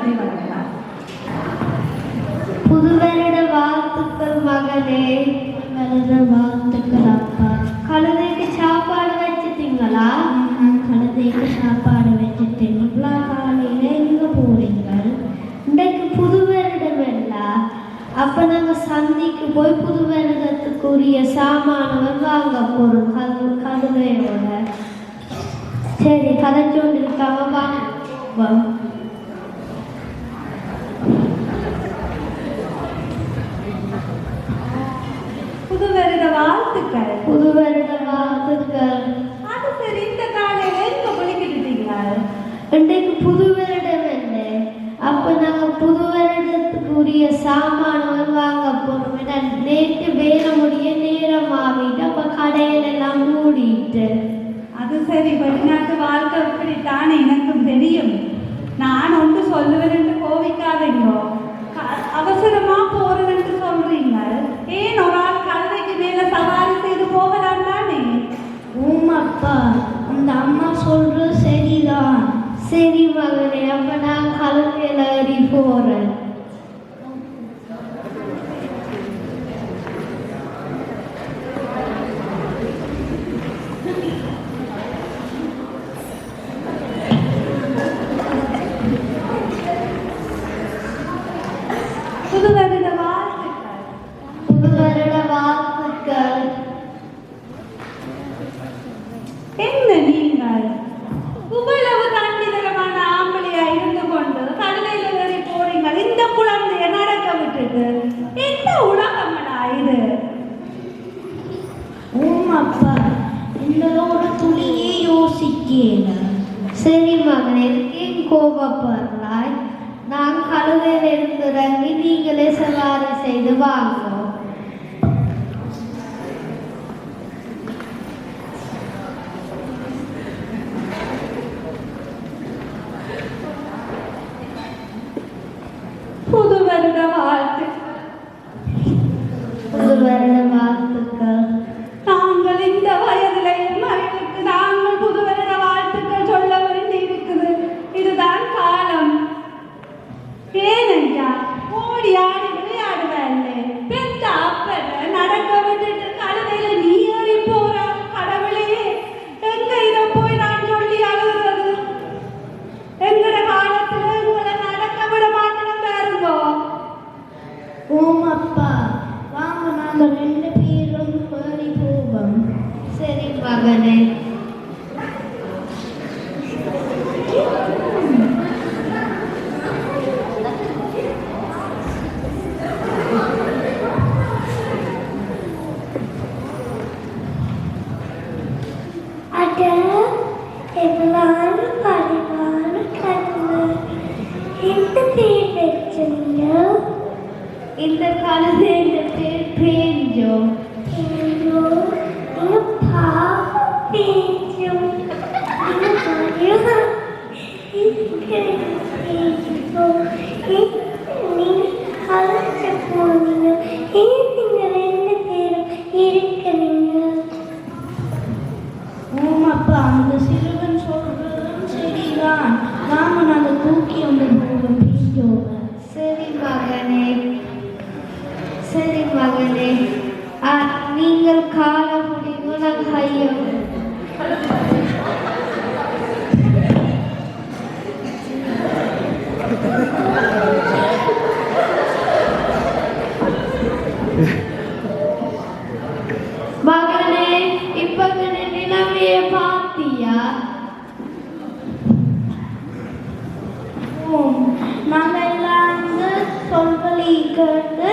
சொல்லி வருகிறார். புது வருட வாழ்த்துக்கள் மகனே. வருட வாழ்த்துக்கள் அப்பா. கழுதைக்கு சாப்பாடு வச்சுட்டீங்களா? கழுதைக்கு சாப்பாடு வச்சுட்டேன். இவ்வளோ காலையில எங்க போறீங்க? இன்றைக்கு புது வருடம் இல்ல, அப்ப நாங்க சந்தைக்கு போய் புது வருடத்துக்குரிய சாமானவர் வாங்க போறோம் கழுதையோட. சரி, கதைச்சு கொண்டிருக்காம வாங்க. புது வருட வாழ்த்துக்கள். புது வருட வாழ்த்துக்கள். அது சரி, இந்த காலையில எங்க குளிக்கிட்டீங்களா? இன்றைக்கு புது வருடம் இல்லை, அப்ப நாங்க புது வருடத்துக்குரிய சாமான்கள் வாங்க போறோம். நேற்று வேலை முடிய நேரம் ஆகிட்டு அப்ப கடையில எல்லாம் மூடிட்டு. அது சரி, வெளிநாட்டு வாழ்க்கை இப்படித்தான் எனக்கும் தெரியும். நான் ஒன்று சொல்லுவேன், கோவிக்காதீங்க. அவசரமா போறதுன்னு சொல்றீங்க. ஏன் ஒரு ஆள் கழுதைக்கு மேல சவாரி செய்து போகலாம் தானே? அப்பா, அந்த அம்மா சொல்றது சரிதான். சரி மகனே, அப்ப நான் கழுதையில ஏறி போறேன். புது வருட வாழ்த்துக்கள். புது வருட வாழ்த்துக்கள். என்ன நீங்கள் இவ்வளவு தண்டிதரமான ஆம்பளையா இருந்து கொண்டு கழுதையில ஏறி போறீங்க? இந்த குழந்தைய நடக்க விட்டுட்டு என்ன உலகம்டா இது? அப்பா, இந்த ஒரு துளியே யோசிக்கல. சரி மகனே, ஏன் கோபப்படுறாய்? நான் கழுதையில இருந்து இறங்கி நீங்களே சவாரி செய்து வாங்க. புது வருட வாழ்த்துக்கள். புது வருட வாழ்த்துக்கள். நாங்கள் இந்த வயதிலையும் மகளுக்கு நாங்கள் புது வருட வாழ்த்துக்கள் சொல்ல வேண்டி இருக்குது. இதுதான் காலம். ஏனையா ஓடி ஆடி விளையாடுவேன். பெத்த அப்பனை நடக்க விட்டுட்டு கழுதையில நீ ஏறி போற. கடவுளே, எங்க இதை போய் நான் சொல்லி அழுகிறது? எங்கட காலத்துல உங்களை நடக்க விட மாட்டேன்னு பாருங்க. அப்பா, வாங்க நாங்க ரெண்டு பேரும் ஏறி போவோம். சரி மகனே. இந்த கழுதை இந்த பேர் பேஞ்சோ. அப்பா, அந்த சிறுவன் சொல்றதும் சரிதான். நாம நாங்க தூக்கி வந்து போவோம் பேஞ்சோவை. சரி மகனே, சரி மகனே. நீங்கள் கால முடியும், நான் கையோ. மகனே, இப்ப நிலைமைய பாத்தியா? நாங்க எல்லாம் சொல்வதை கேட்டு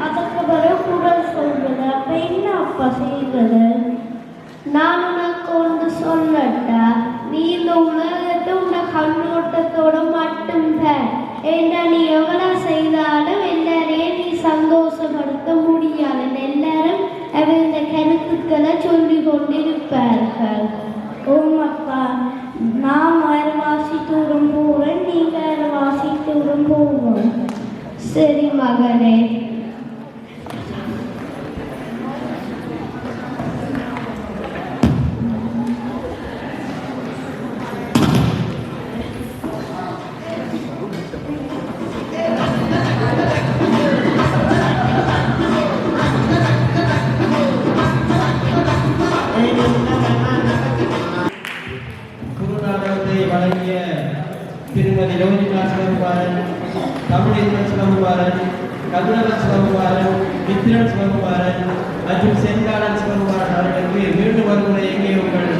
அதுக்கு பிறகு குரல் சொல்றது. அப்ப என்ன அப்பா செய்வது? நான் உனக்கு ஒன்று சொல்லட்டா, நீ இந்த உலகத்தை உன்னை கண்ணோட்டத்தோட மட்டும் ஏன்னா நீ எவ்வளவு செய்தாலும் எல்லாரையும் நீ சந்தோஷப்படுத்த முடியாது. எல்லாரும் இந்த கருத்துக்களை சொல்லி கொண்டிருப்பார்கள். அப்பா, நான் அரைவாசி தூரம் போவேன், நீங்க அரைவாசி தூரம் போவோம். சரி மகனே. குருநாடகத்தை வழங்கிய திருமதி ரோஜிகா சிவகுமாரன், தமிழேந்திரன் சிவகுமாரன், கருணவன் சிவகுமாரன், மித்திரன் சிவகுமாரன் மற்றும் செங்காலன் சிவகுமாரன் அவர்களுக்கு மீண்டும் ஒருமுறை எங்கே உங்கள்